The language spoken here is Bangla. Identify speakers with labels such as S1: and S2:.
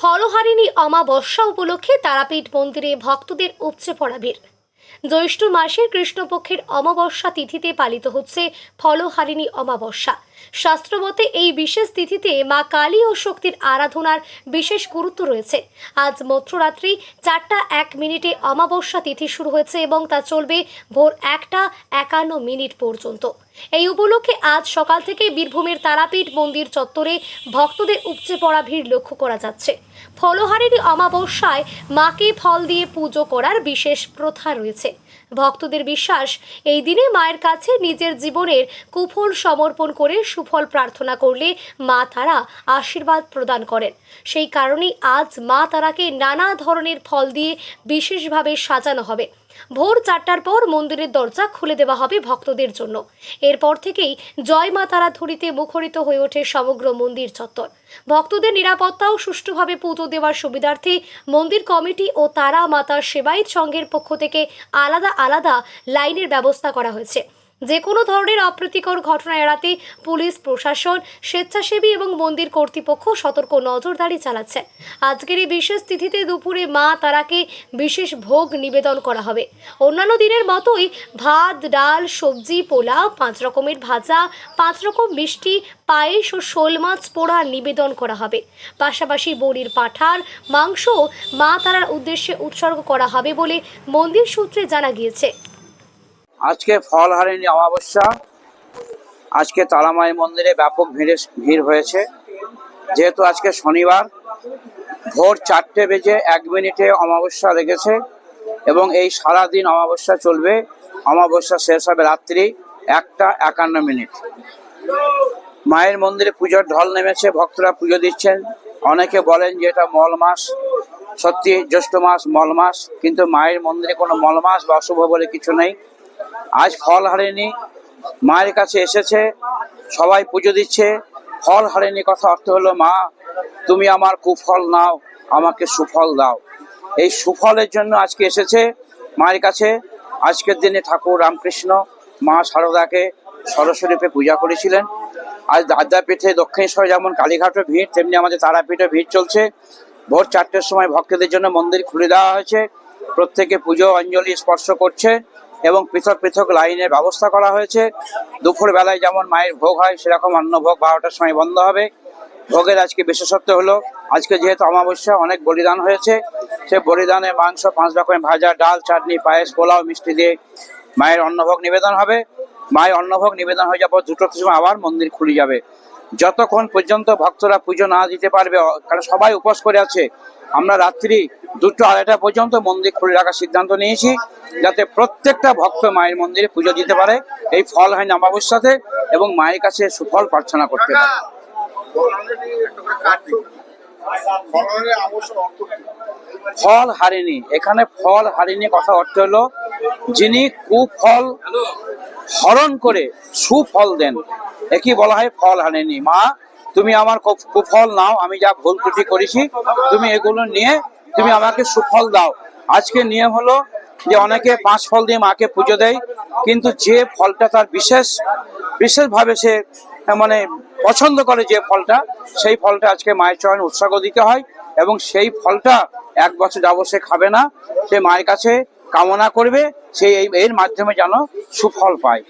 S1: ফলহারিণী অমাবস্যা উপলক্ষে তারাপীঠ মন্দিরে ভক্তদের উপচে পড়া ভিড়। জ্যৈষ্ঠ মাসের কৃষ্ণপক্ষের অমাবস্যা তিথিতে পালিত হচ্ছে ফলহারিণী অমাবস্যা। শাস্ত্রমতে এই বিশেষ তিথিতে মা কালী ও শক্তির আরাধনার বিশেষ গুরুত্ব রয়েছে। আজ মধ্যরাত্রি 4:01 অমাবস্যা তিথি শুরু হয়েছে এবং তা চলবে ভোর 1:51 পর্যন্ত। এই উপলক্ষে আজ সকাল থেকে বীরভূমের তারাপীঠ মন্দির চত্বরে ভক্তদের উপচে পড়া ভিড় লক্ষ্য করা যাচ্ছে। ফলহারিণী অমাবস্যায় মাকে ফল দিয়ে পুজো করার বিশেষ প্রথা রয়েছে। ভক্তদের বিশ্বাস, এই দিনে মায়ের কাছে নিজের জীবনের কুফল সমর্পণ করে সুফল প্রার্থনা করলে মা তারা আশীর্বাদ প্রদান করেন। সেই কারণেই আজ মা তারাকে নানা ধরনের ফল দিয়ে বিশেষভাবে সাজানো হবে। ভোর 4টার পর মন্দিরের দরজা খুলে দেওয়া হবে ভক্তদের জন্য। এরপর থেকেই জয় মা তারা ধ্বনিতে মুখরিত হয়ে ওঠে সমগ্র মন্দির চত্বর। ভক্তদের নিরাপত্তা ও সুষ্ঠুভাবে পুজো দেওয়ার সুবিধার্থে মন্দির কমিটি ও তারা মাতা সেবায়িত সংঘের পক্ষ থেকে আলাদা আলাদা লাইনের ব্যবস্থা করা হয়েছে। যে কোনো ধরনের অপ্রীতিকর ঘটনা এড়াতে পুলিশ প্রশাসন, স্বেচ্ছাসেবী এবং মন্দির কর্তৃপক্ষ সতর্ক নজরদারি চালাচ্ছে। আজকের এই বিশেষ তিথিতে দুপুরে মা তারাকে বিশেষ ভোগ নিবেদন করা হবে। অন্যান্য দিনের মতোই ভাত, ডাল, সবজি, পোলাও, 5 রকমের ভাজা, 5 রকম মিষ্টি, পায়েস ও শোল মাছ পোড়া নিবেদন করা হবে। পাশাপাশি বড়ির পাঁঠার মাংস মা তারার উদ্দেশ্যে উৎসর্গ করা হবে বলে মন্দির সূত্রে জানা গিয়েছে।
S2: আজকে ফলহারিণী অমাবস্যা। আজকে তারামায়ের মন্দিরে ব্যাপক ভিড় হয়েছে। যেহেতু আজকে শনিবার, ভোর 4:01 অমাবস্যা লেগেছে এবং এই সারাদিন অমাবস্যা চলবে। অমাবস্যা শেষ হবে রাত্রি 1:51। মায়ের মন্দিরে পুজোর ঢল নেমেছে, ভক্তরা পুজো দিচ্ছেন। অনেকে বলেন যে এটা মল মাস। সত্যি জ্যৈষ্ঠ মাস মল মাস, কিন্তু মায়ের মন্দিরে কোনো মল মাস বা অশুভ বলে কিছু নেই। আজ ফলহারিণী মায়ের কাছে এসেছে, সবাই পুজো দিচ্ছে। ফলহারিণী কথা অর্থ হলো, মা তুমি আমার কুফল নাও, আমাকে সুফল দাও। এই সুফলের জন্য আজকে এসেছে মায়ের কাছে। আজকের দিনে ঠাকুর রামকৃষ্ণ মা শারদাকে সরস্বরূপে পূজা করেছিলেন। আজ আদ্যাপীঠে দক্ষিণেশ্বরে যেমন কালীঘাটে ভিড়, তেমনি আমাদের তারাপীঠে ভিড় চলছে। ভোর 4টের সময় ভক্তদের জন্য মন্দির খুলে দেওয়া হয়েছে। প্রত্যেকে পুজো অঞ্জলি স্পর্শ করছে এবং পৃথক পৃথক লাইনের ব্যবস্থা করা হয়েছে। দুপুর বেলায় যেমন মায়ের ভোগ হয়, সেরকম অন্নভোগ 12টার সময় বন্ধ হবে। ভোগের আজকে বিশেষত্ব হলো, আজকে যেহেতু অমাবস্যা, অনেক বলিদান হয়েছে। সে বলিদানে মাংস, 5 রকমের ভাজা, ডাল, চাটনি, পায়েস, পোলাও, মিষ্টি দিয়ে মায়ের অন্নভোগ নিবেদন হবে। মায়ের অন্নভোগ নিবেদন হয়ে যাওয়ার 2টোর সময় আবার মন্দির খুলে যাবে। যতক্ষণ পর্যন্ত ভক্তরা পুজো না দিতে পারবে, কারণ সবাই উপোস করে আছে, আমরা রাত্রি 2-2:30 পর্যন্ত মন্দির খুলে রাখার সিদ্ধান্ত নিয়েছি, যাতে প্রত্যেকটা ভক্ত মায়ের মন্দিরে পুজো দিতে পারে এই ফলহারিণী অমাবস্যাতে এবং মায়ের কাছে সুফল প্রার্থনা করতে পারে। ফলহারিণী, এখানে ফলহারিণী কথা অর্থ হলো যিনি কুফল হরণ করে সুফল দেন, একই বলা হয় ফলহারিণী। মা তুমি আমার কুফল নাও, আমি যা ভুল ত্রুটি করেছি তুমি এগুলো নিয়ে তুমি আমাকে সুফল দাও। আজকে নিয়ম হলো যে অনেকে 5 ফল দিয়ে মাকে পুজো দেয়, কিন্তু যে ফলটা তার বিশেষভাবে সে মানে পছন্দ করে, যে ফলটা, সেই ফলটা আজকে মায়ের চরণে উৎসর্গ দিতে হয় এবং সেই ফলটা 1 বছর যাবত সে খাবে না, সে মায়ের কাছে কামনা করবে, সে এর মাধ্যমে যেন সুফল পায়।